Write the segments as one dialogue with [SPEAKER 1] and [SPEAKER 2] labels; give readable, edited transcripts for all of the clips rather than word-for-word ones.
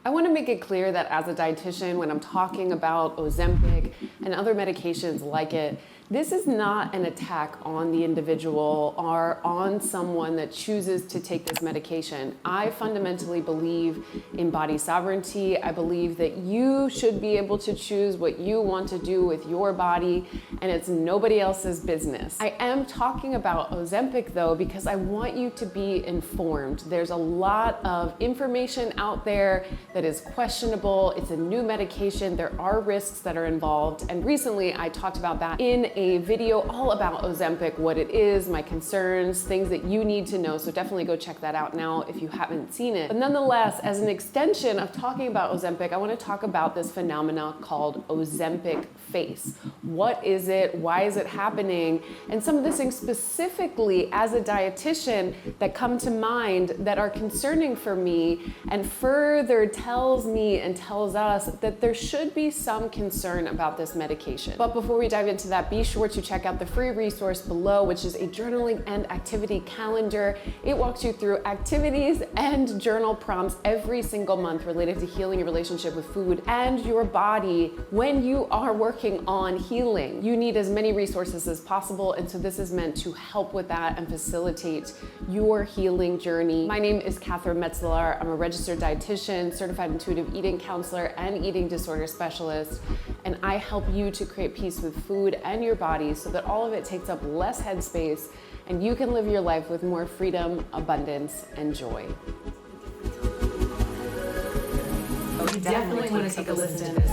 [SPEAKER 1] I want to make it clear that as a dietitian, when I'm talking about Ozempic and other medications like it, this is not an attack on the individual or on someone that chooses to take this medication. I fundamentally believe in body sovereignty. I believe that you should be able to choose what you want to do with your body, and it's nobody else's business. I am talking about Ozempic though because I want you to be informed. There's a lot of information out there that is questionable. It's a new medication. There are risks that are involved, and recently I talked about that in a video all about Ozempic, what it is, my concerns, things that you need to know. So definitely go check that out now if you haven't seen it. But nonetheless, as an extension of talking about Ozempic, I want to talk about this phenomena called Ozempic face. What is it? Why is it happening? And some of the things specifically as a dietitian that come to mind that are concerning for me and further tells me and tells us that there should be some concern about this medication. But before we dive into that, be sure to check out the free resource below, which is a journaling and activity calendar. It walks you through activities and journal prompts every single month related to healing your relationship with food and your body when you are working on healing. You need as many resources as possible, and so this is meant to help with that and facilitate your healing journey. My name is Catherine Metzler. I'm a registered dietitian, certified intuitive eating counselor, and eating disorder specialist, and I help you to create peace with food and your body so that all of it takes up less headspace and you can live your life with more freedom, abundance, and joy.
[SPEAKER 2] You definitely want to take a listen to this.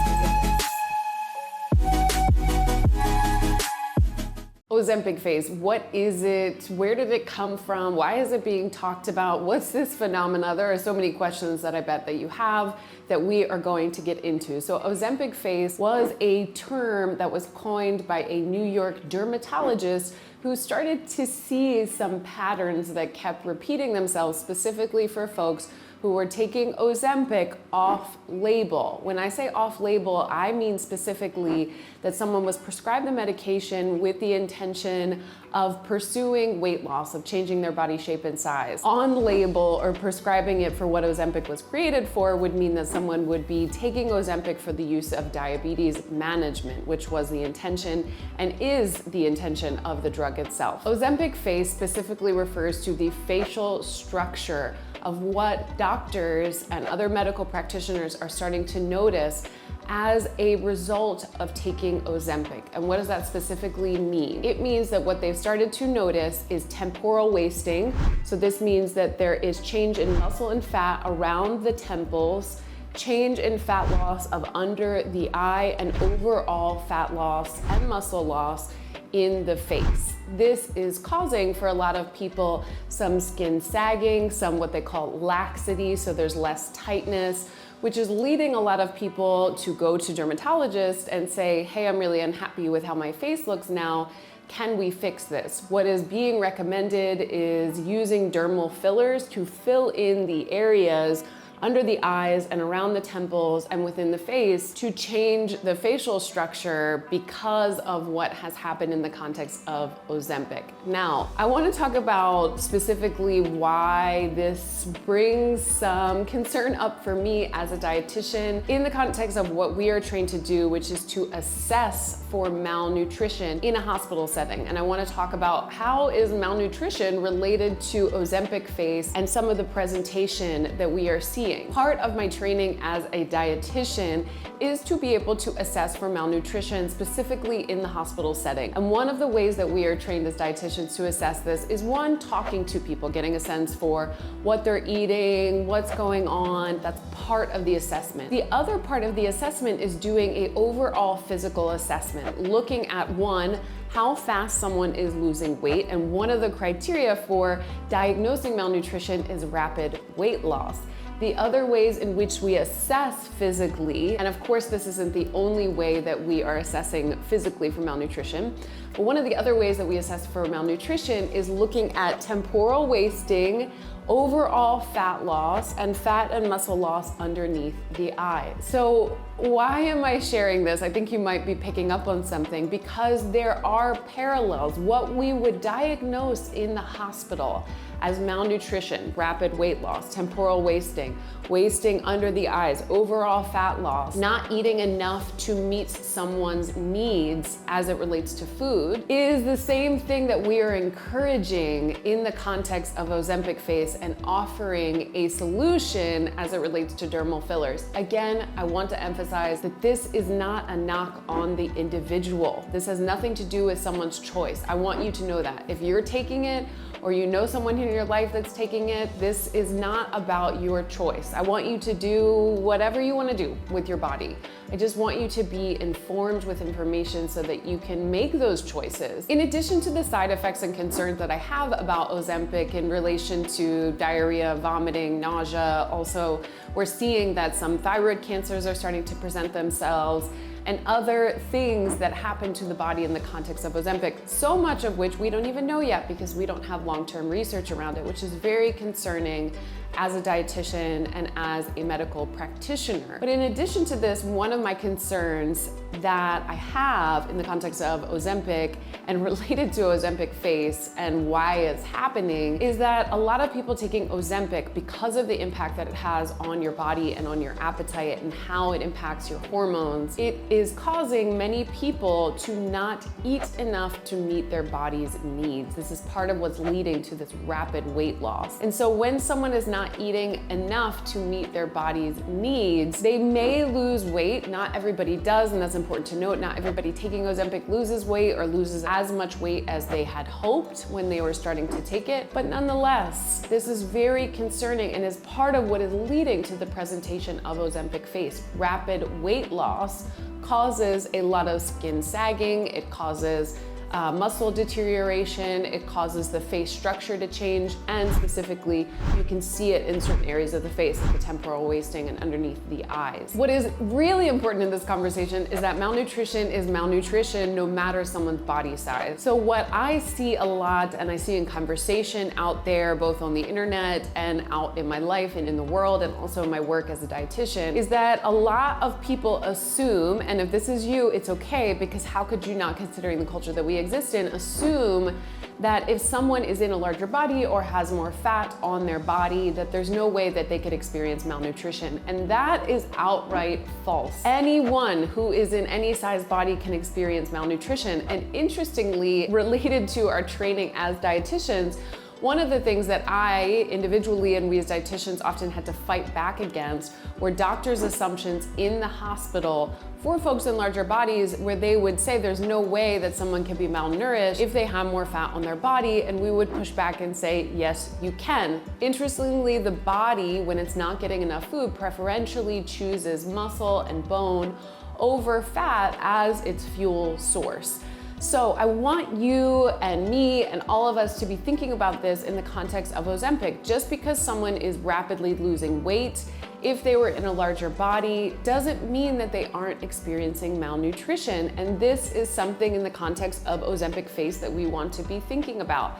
[SPEAKER 1] Ozempic face, what is it? Where did it come from? Why is it being talked about? What's this phenomena? There are so many questions that I bet that you have that we are going to get into. So Ozempic face was a term that was coined by a New York dermatologist who started to see some patterns that kept repeating themselves specifically for folks who were taking Ozempic off-label. When I say off-label, I mean specifically that someone was prescribed the medication with the intention of pursuing weight loss, of changing their body shape and size. On-label or prescribing it for what Ozempic was created for would mean that someone would be taking Ozempic for the use of diabetes management, which was the intention and is the intention of the drug itself. Ozempic face specifically refers to the facial structure of what doctors and other medical practitioners are starting to notice as a result of taking Ozempic. And what does that specifically mean? It means that what they've started to notice is temporal wasting. So this means that there is change in muscle and fat around the temples, change in fat loss of under the eye, and overall fat loss and muscle loss in the face. This is causing for a lot of people some skin sagging, some what they call laxity, so there's less tightness, which is leading a lot of people to go to dermatologists and say, hey, I'm really unhappy with how my face looks now. Can we fix this? What is being recommended is using dermal fillers to fill in the areas under the eyes and around the temples and within the face to change the facial structure because of what has happened in the context of Ozempic. Now, I want to talk about specifically why this brings some concern up for me as a dietitian in the context of what we are trained to do, which is to assess for malnutrition in a hospital setting. And I want to talk about how is malnutrition related to Ozempic face and some of the presentation that we are seeing. Part of my training as a dietitian is to be able to assess for malnutrition, specifically in the hospital setting. And one of the ways that we are trained as dietitians to assess this is one, talking to people, getting a sense for what they're eating, what's going on. That's part of the assessment. The other part of the assessment is doing an overall physical assessment, looking at one, how fast someone is losing weight. And one of the criteria for diagnosing malnutrition is rapid weight loss. The other ways in which we assess physically, and of course this isn't the only way that we are assessing physically for malnutrition, but one of the other ways that we assess for malnutrition is looking at temporal wasting, overall fat loss, and fat and muscle loss underneath the eye. So why am I sharing this? I think you might be picking up on something, because there are parallels. What we would diagnose in the hospital as malnutrition, rapid weight loss, temporal wasting, wasting under the eyes, overall fat loss, not eating enough to meet someone's needs as it relates to food, is the same thing that we are encouraging in the context of Ozempic face and offering a solution as it relates to dermal fillers. Again, I want to emphasize that this is not a knock on the individual. This has nothing to do with someone's choice. I want you to know that. If you're taking it, or you know someone in your life that's taking it, this is not about your choice. I want you to do whatever you want to do with your body. I just want you to be informed with information so that you can make those choices. In addition to the side effects and concerns that I have about Ozempic in relation to diarrhea, vomiting, nausea, also we're seeing that some thyroid cancers are starting to present themselves, and other things that happen to the body in the context of Ozempic, so much of which we don't even know yet because we don't have long-term research around it, which is very concerning as a dietitian and as a medical practitioner. But in addition to this, one of my concerns that I have in the context of Ozempic and related to Ozempic face and why it's happening is that a lot of people taking Ozempic, because of the impact that it has on your body and on your appetite and how it impacts your hormones, it is causing many people to not eat enough to meet their body's needs. This is part of what's leading to this rapid weight loss. And so when someone is not eating enough to meet their body's needs, they may lose weight. Not everybody does, and that's important to note. Not everybody taking Ozempic loses weight or loses as much weight as they had hoped when they were starting to take it. But nonetheless, this is very concerning and is part of what is leading to the presentation of Ozempic face. Rapid weight loss causes a lot of skin sagging, it causes muscle deterioration, it causes the face structure to change, and specifically, you can see it in certain areas of the face, like the temporal wasting and underneath the eyes. What is really important in this conversation is that malnutrition is malnutrition no matter someone's body size. So what I see a lot, and I see in conversation out there, both on the internet and out in my life and in the world, and also in my work as a dietitian, is that a lot of people assume, and if this is you, it's okay, because how could you not, considering the culture that we exist in, assume that if someone is in a larger body or has more fat on their body, that there's no way that they could experience malnutrition. And that is outright false. Anyone who is in any size body can experience malnutrition. And interestingly, related to our training as dietitians, one of the things that I individually and we as dietitians often had to fight back against were doctors' assumptions in the hospital for folks in larger bodies, where they would say there's no way that someone can be malnourished if they have more fat on their body, and we would push back and say, yes, you can. Interestingly, the body, when it's not getting enough food, preferentially chooses muscle and bone over fat as its fuel source. So I want you and me and all of us to be thinking about this in the context of Ozempic. Just because someone is rapidly losing weight, if they were in a larger body, doesn't mean that they aren't experiencing malnutrition. And this is something in the context of Ozempic face that we want to be thinking about.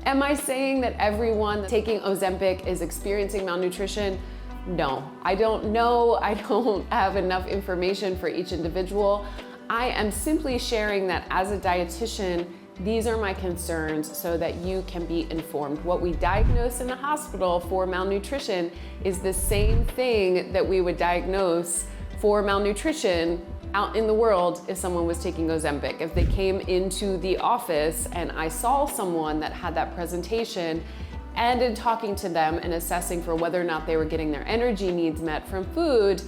[SPEAKER 1] Am I saying that everyone taking Ozempic is experiencing malnutrition? No, I don't know. I don't have enough information for each individual. I am simply sharing that as a dietitian, these are my concerns so that you can be informed. What we diagnose in the hospital for malnutrition is the same thing that we would diagnose for malnutrition out in the world if someone was taking Ozempic. If they came into the office and I saw someone that had that presentation, and in talking to them and assessing for whether or not they were getting their energy needs met from food,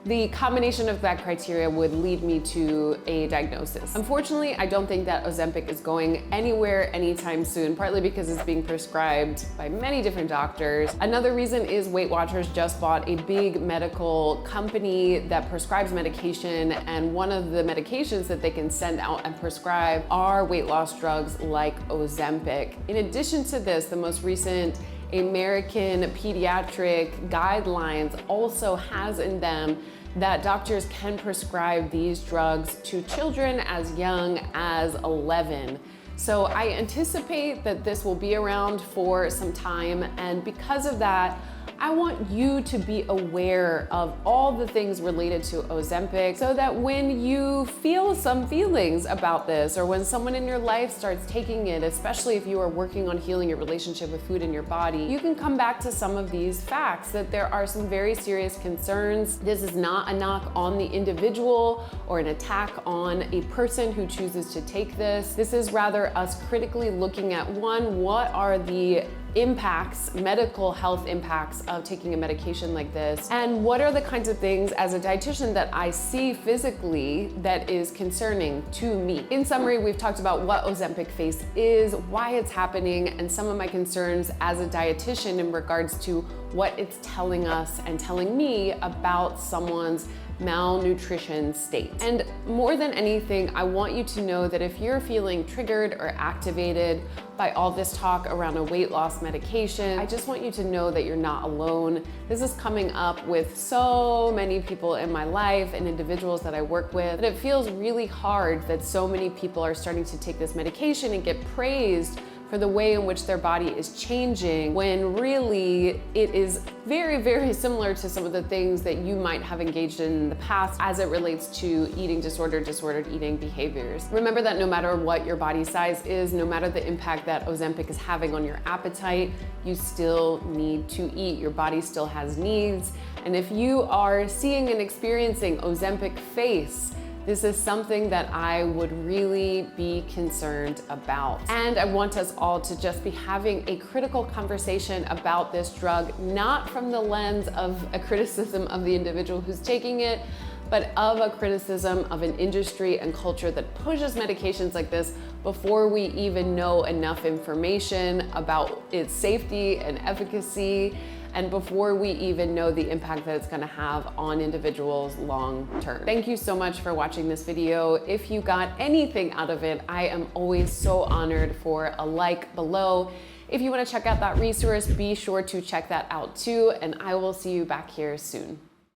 [SPEAKER 1] the combination of that criteria would lead me to a diagnosis. Unfortunately, I don't think that Ozempic is going anywhere anytime soon, partly because it's being prescribed by many different doctors. Another reason is Weight Watchers just bought a big medical company that prescribes medication, and one of the medications that they can send out and prescribe are weight loss drugs like Ozempic. In addition to this, the most recent American pediatric guidelines also has in them that doctors can prescribe these drugs to children as young as 11. So I anticipate that this will be around for some time, and because of that, I want you to be aware of all the things related to Ozempic so that when you feel some feelings about this, or when someone in your life starts taking it, especially if you are working on healing your relationship with food in your body, you can come back to some of these facts, that there are some very serious concerns. This is not a knock on the individual or an attack on a person who chooses to take this. This is rather us critically looking at, one, what are the impacts, medical health impacts of taking a medication like this, and what are the kinds of things as a dietitian that I see physically that is concerning to me. In summary, we've talked about what Ozempic face is, why it's happening, and some of my concerns as a dietitian in regards to what it's telling us and telling me about someone's malnutrition state. And more than anything, I want you to know that if you're feeling triggered or activated by all this talk around a weight loss medication, I just want you to know that you're not alone. This is coming up with so many people in my life and individuals that I work with, and it feels really hard that so many people are starting to take this medication and get praised for the way in which their body is changing, when really it is very, very similar to some of the things that you might have engaged in the past as it relates to eating disorder, disordered eating behaviors. Remember that no matter what your body size is, no matter the impact that Ozempic is having on your appetite, you still need to eat. Your body still has needs. And if you are seeing and experiencing Ozempic face, this is something that I would really be concerned about. And I want us all to just be having a critical conversation about this drug, not from the lens of a criticism of the individual who's taking it, but of a criticism of an industry and culture that pushes medications like this before we even know enough information about its safety and efficacy, and before we even know the impact that it's gonna have on individuals long term. Thank you so much for watching this video. If you got anything out of it, I am always so honored for a like below. If you wanna check out that resource, be sure to check that out too, and I will see you back here soon.